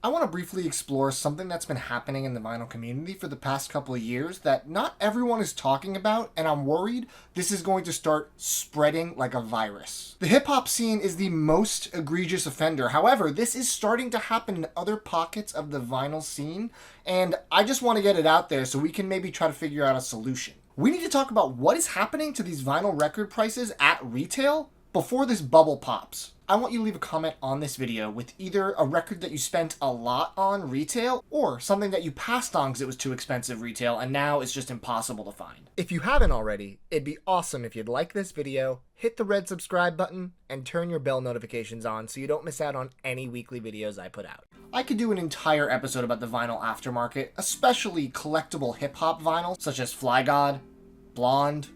I want to briefly explore something that's been happening in the vinyl community for the past couple of years that not everyone is talking about, and I'm worried this is going to start spreading like a virus. The hip-hop scene is the most egregious offender. However, this is starting to happen in other pockets of the vinyl scene, and I just want to get it out there so we can maybe try to figure out a solution. We need to talk about what is happening to these vinyl record prices at retail before this bubble pops. I want you to leave a comment on this video with either a record that you spent a lot on retail or something that you passed on because it was too expensive retail and now it's just impossible to find. If you haven't already, it'd be awesome if you'd like this video, hit the red subscribe button, and turn your bell notifications on so you don't miss out on any weekly videos I put out. I could do an entire episode about the vinyl aftermarket, especially collectible hip-hop vinyl such as Fly God, Blonde,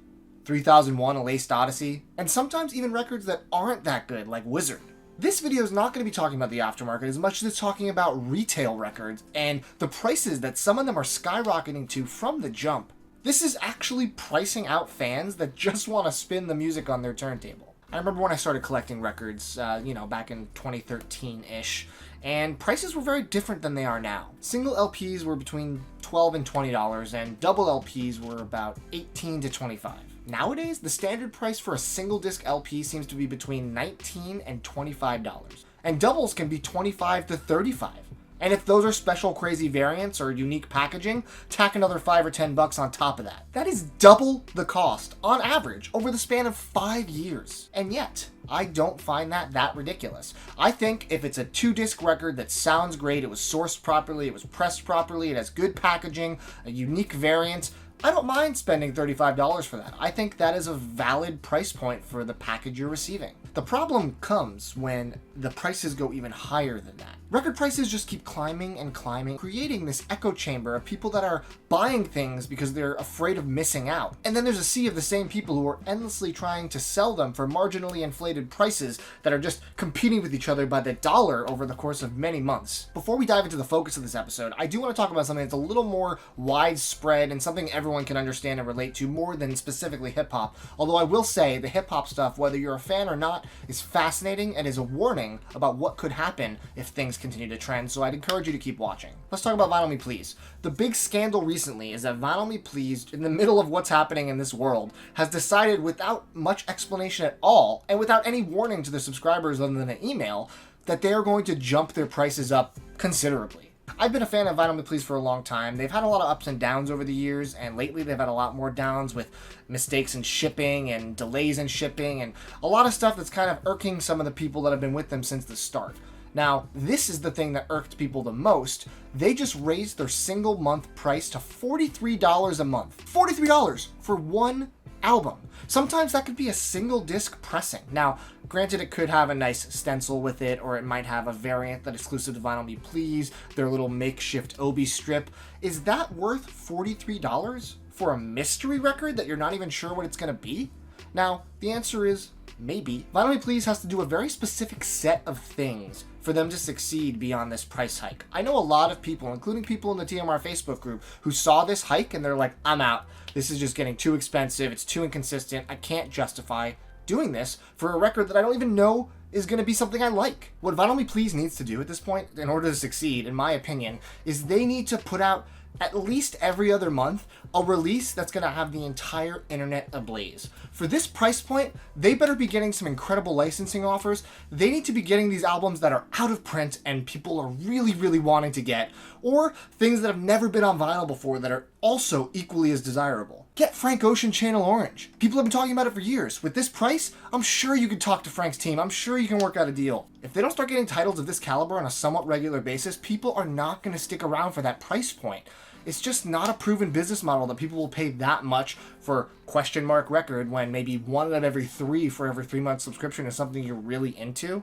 3001 A Laced Odyssey, and sometimes even records that aren't that good, like Wizard. This video is not going to be talking about the aftermarket as much as it's talking about retail records and the prices that some of them are skyrocketing to from the jump. This is actually pricing out fans that just want to spin the music on their turntable. I remember when I started collecting records, back in 2013-ish, and prices were very different than they are now. Single LPs were between $12 and $20, and double LPs were about $18 to $25. Nowadays, the standard price for a single disc LP seems to be between $19 and $25, and doubles can be $25 to $35. And if those are special crazy variants or unique packaging, tack another $5 or $10 on top of that. That is double the cost, on average, over the span of 5 years. And yet, I don't find that ridiculous. I think if it's a 2-disc record that sounds great, it was sourced properly, it was pressed properly, it has good packaging, a unique variant, I don't mind spending $35 for that. I think that is a valid price point for the package you're receiving. The problem comes when the prices go even higher than that. Record prices just keep climbing and climbing, creating this echo chamber of people that are buying things because they're afraid of missing out. And then there's a sea of the same people who are endlessly trying to sell them for marginally inflated prices that are just competing with each other by the dollar over the course of many months. Before we dive into the focus of this episode, I do want to talk about something that's a little more widespread and something everyone can understand and relate to more than specifically hip-hop. Although I will say the hip-hop stuff, whether you're a fan or not, is fascinating and is a warning about what could happen if things continue to trend, so I'd encourage you to keep watching. Let's talk about Vinyl Me Please. The big scandal recently is that Vinyl Me Please, in the middle of what's happening in this world, has decided without much explanation at all, and without any warning to their subscribers other than an email, that they are going to jump their prices up considerably. I've been a fan of Vinyl Me Please for a long time. They've had a lot of ups and downs over the years, and lately they've had a lot more downs with mistakes in shipping and delays in shipping and a lot of stuff that's kind of irking some of the people that have been with them since the start. Now, this is the thing that irked people the most. They just raised their single month price to $43 a month. $43 for one album. Sometimes that could be a single disc pressing. Now, granted, it could have a nice stencil with it, or it might have a variant that's exclusive to Vinyl Me Please, their little makeshift Obi strip. Is that worth $43 for a mystery record that you're not even sure what it's going to be? Now, the answer is maybe. Vinyl Me Please has to do a very specific set of things for them to succeed beyond this price hike. I know a lot of people, including people in the TMR Facebook group, who saw this hike and they're like, I'm out. This is just getting too expensive. It's too inconsistent. I can't justify doing this for a record that I don't even know is going to be something I like. What Vinyl Me Please needs to do at this point, in order to succeed, in my opinion, is they need to put out at least every other month a release that's going to have the entire internet ablaze. For this price point, they better be getting some incredible licensing offers. They need to be getting these albums that are out of print and people are really wanting to get, or things that have never been on vinyl before that are also equally as desirable. Get Frank Ocean Channel Orange. People have been talking about it for years. With this price, I'm sure you could talk to Frank's team. I'm sure you can work out a deal. If they don't start getting titles of this caliber on a somewhat regular basis, people are not going to stick around for that price point. It's just not a proven business model that people will pay that much for question mark record when maybe 1 out of every 3 for every 3-month subscription is something you're really into.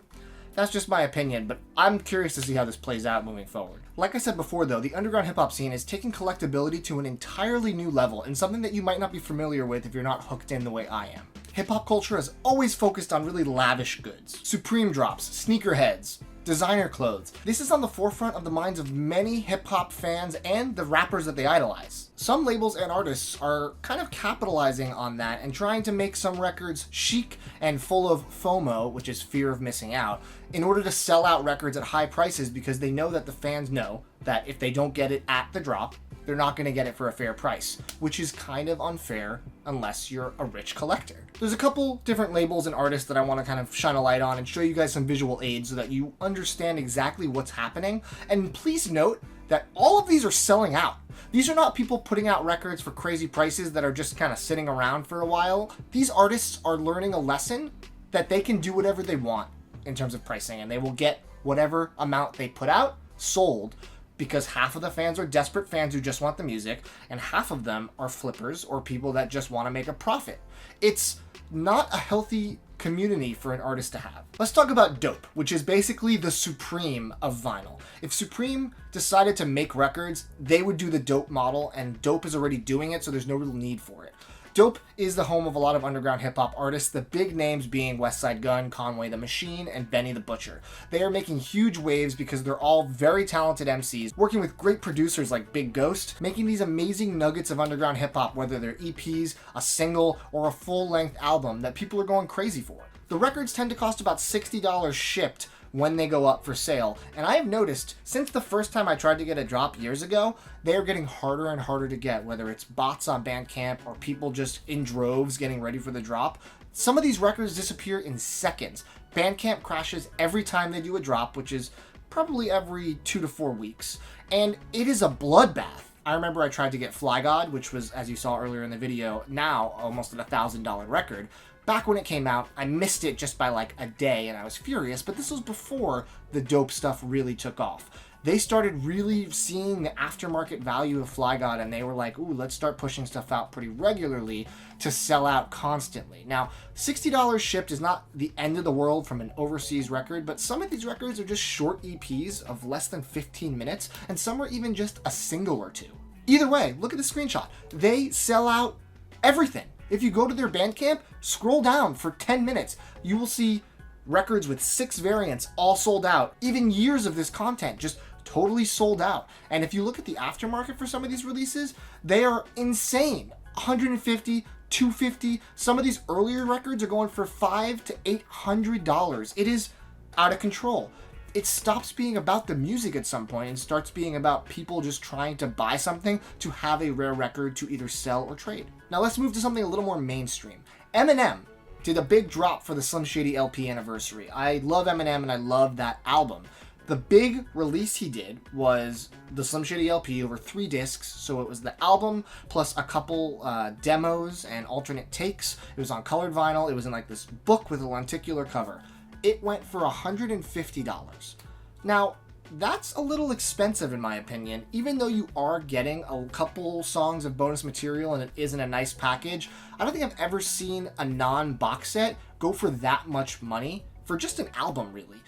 That's just my opinion, but I'm curious to see how this plays out moving forward. Like I said before though, the underground hip-hop scene is taking collectability to an entirely new level and something that you might not be familiar with if you're not hooked in the way I am. Hip-hop culture has always focused on really lavish goods. Supreme drops, sneakerheads, designer clothes. This is on the forefront of the minds of many hip-hop fans and the rappers that they idolize. Some labels and artists are kind of capitalizing on that and trying to make some records chic and full of FOMO, which is fear of missing out, in order to sell out records at high prices because they know that the fans know that if they don't get it at the drop, they're not going to get it for a fair price, which is kind of unfair unless you're a rich collector. There's a couple different labels and artists that I want to kind of shine a light on and show you guys some visual aids so that you understand exactly what's happening. And please note that all of these are selling out. These are not people putting out records for crazy prices that are just kind of sitting around for a while. These artists are learning a lesson that they can do whatever they want in terms of pricing, and they will get whatever amount they put out sold, because half of the fans are desperate fans who just want the music, and half of them are flippers or people that just want to make a profit. It's not a healthy community for an artist to have. Let's talk about Dope, which is basically the Supreme of vinyl. If Supreme decided to make records, they would do the Dope model, and Dope is already doing it, so there's no real need for it. Dope is the home of a lot of underground hip-hop artists, the big names being Westside Gunn, Conway the Machine, and Benny the Butcher. They are making huge waves because they're all very talented MCs, working with great producers like Big Ghost, making these amazing nuggets of underground hip-hop, whether they're EPs, a single, or a full-length album that people are going crazy for. The records tend to cost about $60 shipped when they go up for sale, and I have noticed since the first time I tried to get a drop years ago, they are getting harder and harder to get, whether it's bots on Bandcamp or people just in droves getting ready for the drop. Some of these records disappear in seconds. Bandcamp crashes every time they do a drop, which is probably every 2 to 4 weeks, and it is a bloodbath. I remember I tried to get Fly God, which was, as you saw earlier in the video, now almost at $1,000 record. Back when it came out, I missed it just by like a day and I was furious, but this was before the Dope stuff really took off. They started really seeing the aftermarket value of Fly God, and they were like, ooh, let's start pushing stuff out pretty regularly to sell out constantly. Now, $60 shipped is not the end of the world from an overseas record, but some of these records are just short EPs of less than 15 minutes, and some are even just a single or two. Either way, look at the screenshot. They sell out everything. If you go to their Bandcamp, scroll down for 10 minutes. You will see records with 6 variants all sold out. Even years of this content just totally sold out. And if you look at the aftermarket for some of these releases, they are insane. $150, $250. Some of these earlier records are going for $500 to $800. It is out of control. It stops being about the music at some point and starts being about people just trying to buy something to have a rare record to either sell or trade. Now let's move to something a little more mainstream. Eminem did a big drop for the Slim Shady LP anniversary. I love Eminem and I love that album. The big release he did was the Slim Shady LP over 3 discs, so it was the album plus a couple demos and alternate takes. It was on colored vinyl. It was in like this book with a lenticular cover. It went for $150. Now, that's a little expensive in my opinion, even though you are getting a couple songs of bonus material and it isn't a nice package. I don't think I've ever seen a non-box set go for that much money for just an album, really.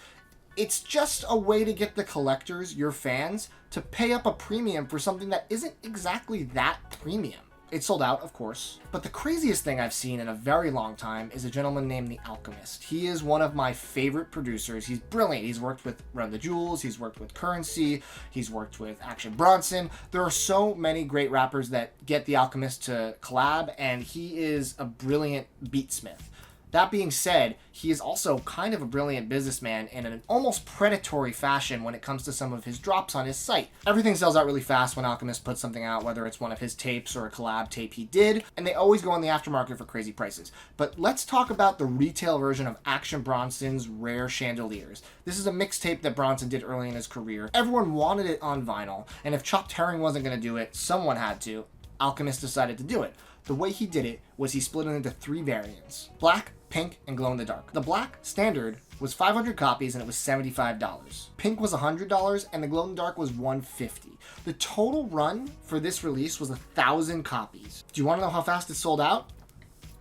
It's just a way to get the collectors, your fans, to pay up a premium for something that isn't exactly that premium. It sold out, of course, but the craziest thing I've seen in a very long time is a gentleman named The Alchemist. He is one of my favorite producers. He's brilliant. He's worked with Run the Jewels, he's worked with Currency, he's worked with Action Bronson. There are so many great rappers that get The Alchemist to collab, and he is a brilliant beatsmith. That being said, he is also kind of a brilliant businessman in an almost predatory fashion when it comes to some of his drops on his site. Everything sells out really fast when Alchemist puts something out, whether it's one of his tapes or a collab tape he did, and they always go on the aftermarket for crazy prices. But let's talk about the retail version of Action Bronson's Rare Chandeliers. This is a mixtape that Bronson did early in his career. Everyone wanted it on vinyl, and if Chopped Herring wasn't going to do it, someone had to. Alchemist decided to do it. The way he did it was he split it into 3 variants: black, pink, and glow-in-the-dark. The black standard was 500 copies and it was $75. Pink was $100 and the glow-in-the-dark was $150. The total run for this release was 1,000 copies. Do you want to know how fast it sold out?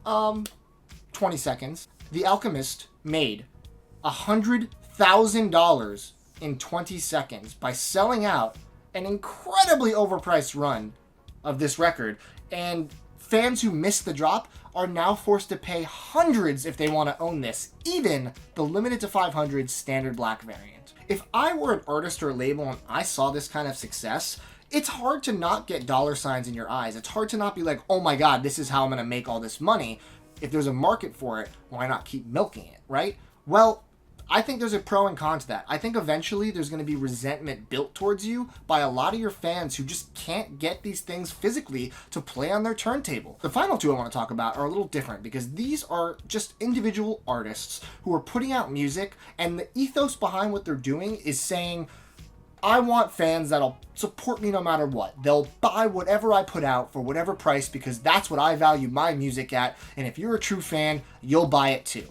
20 seconds. The Alchemist made $100,000 in 20 seconds by selling out an incredibly overpriced run of this record, and fans who missed the drop are now forced to pay hundreds if they want to own this, even the limited to 500 standard black variant. If I were an artist or a label and I saw this kind of success, it's hard to not get dollar signs in your eyes. It's hard to not be like, oh my God, this is how I'm going to make all this money. If there's a market for it, why not keep milking it, right? Well, I think there's a pro and con to that. I think eventually there's going to be resentment built towards you by a lot of your fans who just can't get these things physically to play on their turntable. The final two I want to talk about are a little different because these are just individual artists who are putting out music, and the ethos behind what they're doing is saying, I want fans that'll support me no matter what. They'll buy whatever I put out for whatever price because that's what I value my music at, and if you're a true fan, you'll buy it too.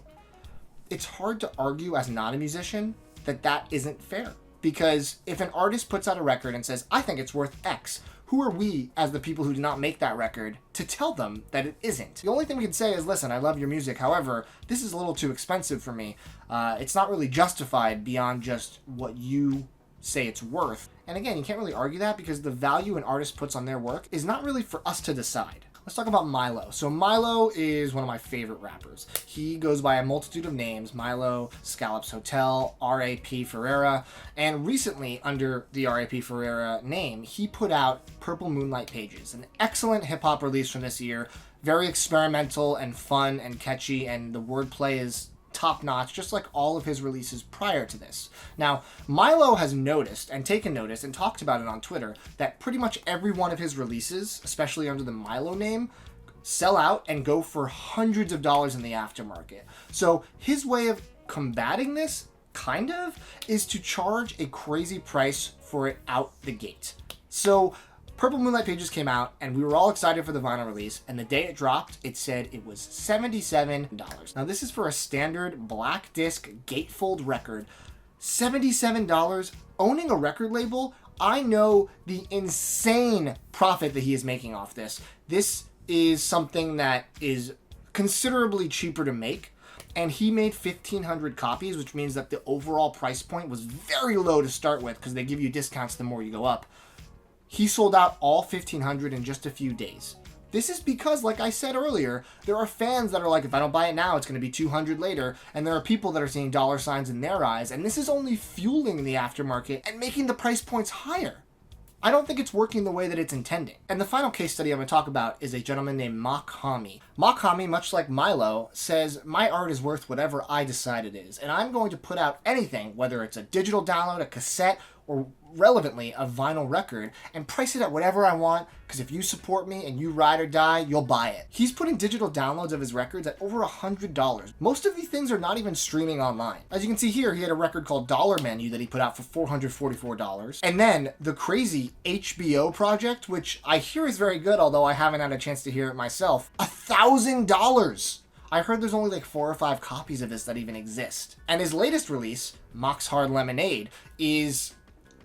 It's hard to argue as not a musician that that isn't fair. Because if an artist puts out a record and says, I think it's worth X, who are we as the people who did not make that record to tell them that it isn't? The only thing we can say is, listen, I love your music. However, this is a little too expensive for me. It's not really justified beyond just what you say it's worth. And again, you can't really argue that because the value an artist puts on their work is not really for us to decide. Let's talk about Milo. So Milo is one of my favorite rappers. He goes by a multitude of names: Milo, Scallops Hotel, R.A.P. Ferreira, and recently under the R.A.P. Ferreira name, he put out Purple Moonlight Pages, an excellent hip-hop release from this year, very experimental and fun and catchy, and the wordplay is top-notch, just like all of his releases prior to this. Now, Milo has noticed and taken notice and talked about it on Twitter that pretty much every one of his releases, especially under the Milo name, sell out and go for hundreds of dollars in the aftermarket. So his way of combating this, kind of, is to charge a crazy price for it out the gate. So Purple Moonlight Pages came out, and we were all excited for the vinyl release, and the day it dropped, it said it was $77. Now, this is for a standard black disc gatefold record. $77? Owning a record label, I know the insane profit that he is making off this. This is something that is considerably cheaper to make, and he made 1,500 copies, which means that the overall price point was very low to start with because they give you discounts the more you go up. He sold out all 1,500 in just a few days. This is because, like I said earlier, there are fans that are like, if I don't buy it now, it's going to be 200 later. And there are people that are seeing dollar signs in their eyes. And this is only fueling the aftermarket and making the price points higher. I don't think it's working the way that it's intending. And the final case study I'm going to talk about is a gentleman named Makami. Makami, much like Milo, says, my art is worth whatever I decide it is. And I'm going to put out anything, whether it's a digital download, a cassette, or relevantly a vinyl record, and price it at whatever I want, because if you support me and you ride or die, you'll buy it. He's putting digital downloads of his records at over $100. Most of these things are not even streaming online. As you can see here, he had a record called Dollar Menu that he put out for $444. And then the crazy HBO project, which I hear is very good, although I haven't had a chance to hear it myself, $1,000. I heard there's only like 4 or 5 copies of this that even exist. And his latest release, Mox Hard Lemonade, is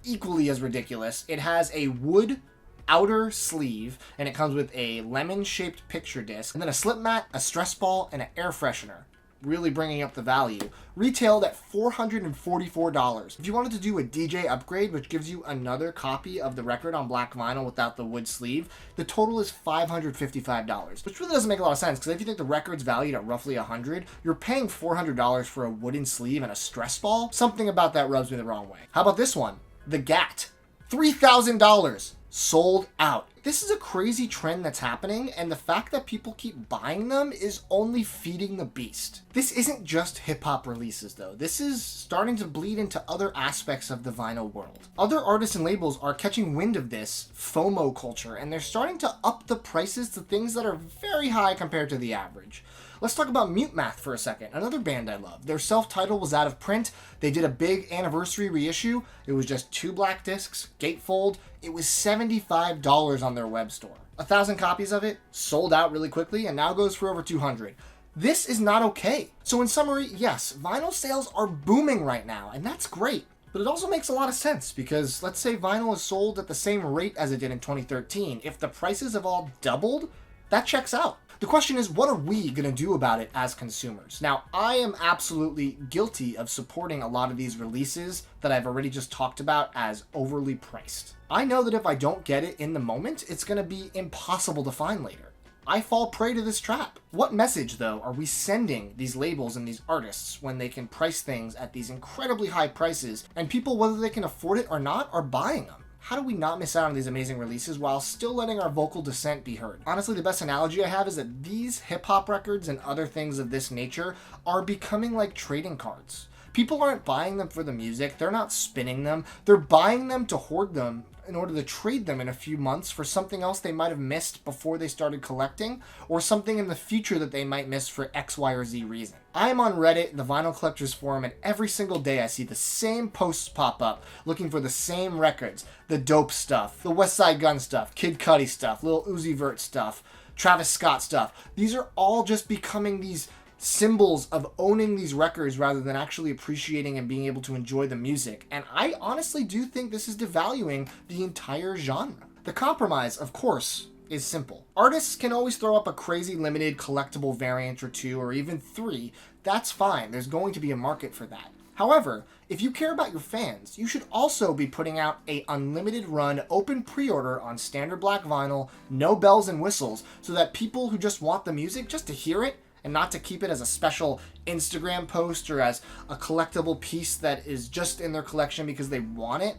equally as ridiculous. It has a wood outer sleeve, and it comes with a lemon-shaped picture disc, and then a slip mat, a stress ball, and an air freshener, really bringing up the value. Retailed at $444. If you wanted to do a DJ upgrade, which gives you another copy of the record on black vinyl without the wood sleeve, the total is $555, which really doesn't make a lot of sense, because if you think the record's valued at roughly $100, you're paying $400 for a wooden sleeve and a stress ball? Something about that rubs me the wrong way. How about this one? The GAT. $3,000. Sold out. This is a crazy trend that's happening, and the fact that people keep buying them is only feeding the beast. This isn't just hip-hop releases, though. This is starting to bleed into other aspects of the vinyl world. Other artists and labels are catching wind of this FOMO culture, and they're starting to up the prices to things that are very high compared to the average. Let's talk about Mute Math for a second, another band I love. Their self-titled was out of print. They did a big anniversary reissue. It was just 2 black discs, gatefold. It was $75 on their web store. 1,000 copies of it, sold out really quickly, and now goes for over 200. This is not okay. So in summary, yes, vinyl sales are booming right now, and that's great. But it also makes a lot of sense, because let's say vinyl is sold at the same rate as it did in 2013. If the prices have all doubled, that checks out. The question is, what are we going to do about it as consumers? Now, I am absolutely guilty of supporting a lot of these releases that I've already just talked about as overly priced. I know that if I don't get it in the moment, it's going to be impossible to find later. I fall prey to this trap. What message, though, are we sending these labels and these artists when they can price things at these incredibly high prices, and people, whether they can afford it or not, are buying them? How do we not miss out on these amazing releases while still letting our vocal dissent be heard? Honestly, the best analogy I have is that these hip-hop records and other things of this nature are becoming like trading cards. People aren't buying them for the music, they're not spinning them, they're buying them to hoard them in order to trade them in a few months for something else they might have missed before they started collecting, or something in the future that they might miss for X, Y, or Z reason. I am on Reddit, the Vinyl Collectors Forum, and every single day I see the same posts pop up looking for the same records. The Dope stuff, the West Side Gun stuff, Kid Cudi stuff, Lil Uzi Vert stuff, Travis Scott stuff. These are all just becoming these symbols of owning these records rather than actually appreciating and being able to enjoy the music. And I honestly do think this is devaluing the entire genre. The compromise, of course, is simple. Artists can always throw up a crazy limited collectible variant or 2 or even 3. That's fine. There's going to be a market for that. However, if you care about your fans, you should also be putting out a unlimited run open pre-order on standard black vinyl, no bells and whistles, so that people who just want the music just to hear it and not to keep it as a special Instagram post or as a collectible piece that is just in their collection because they want it.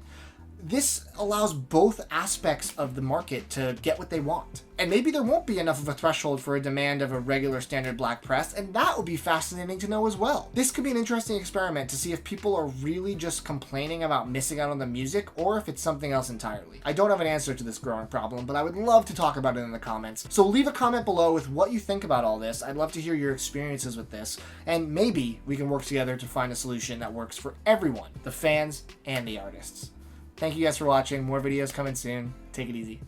This allows both aspects of the market to get what they want. And maybe there won't be enough of a threshold for a demand of a regular standard black press, and that would be fascinating to know as well. This could be an interesting experiment to see if people are really just complaining about missing out on the music, or if it's something else entirely. I don't have an answer to this growing problem, but I would love to talk about it in the comments. So leave a comment below with what you think about all this. I'd love to hear your experiences with this, and maybe we can work together to find a solution that works for everyone, the fans and the artists. Thank you guys for watching. More videos coming soon. Take it easy.